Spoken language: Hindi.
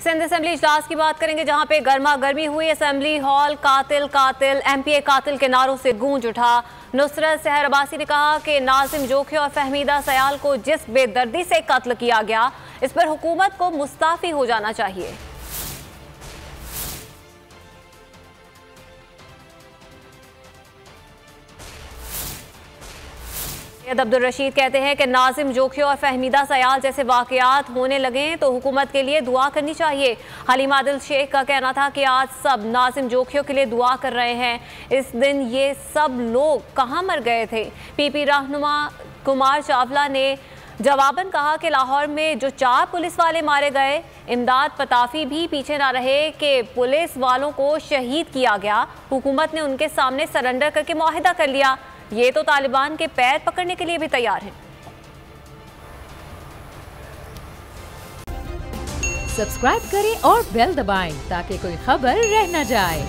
सिंध असेंबली इजलास की बात करेंगे, जहां पे गर्मा गर्मी हुई। असेंबली हॉल कातिल कातिल एमपीए कातिल के नारों से गूंज उठा। नुसरत सहर अब्बासी ने कहा कि नाजिम जोखी और फहमीदा सयाल को जिस बेदर्दी से कत्ल किया गया, इस पर हुकूमत को मुस्ताफी हो जाना चाहिए। अब्दुल रशीद कहते हैं कि नाजिम जोखी और फहमीदा सयाल जैसे वाकयात होने लगे तो हुकूमत के लिए दुआ करनी चाहिए। हलीम आदिल शेख का कहना था कि आज सब नाजिम जोखियों के लिए दुआ कर रहे हैं। इस दिन ये सब लोग कहाँ मर गए थे। पीपी रहनुमा कुमार चावला ने जवाबन कहा कि लाहौर में जो 4 पुलिस वाले मारे गए, इमदाद पताफी भी पीछे ना रहे कि पुलिस वालों को शहीद किया गया। हुकूमत ने उनके सामने सरेंडर करके मुआहिदा कर लिया। ये तो तालिबान के पैर पकड़ने के लिए भी तैयार हैं। सब्सक्राइब करें और बेल दबाएं ताकि कोई खबर रह न जाए।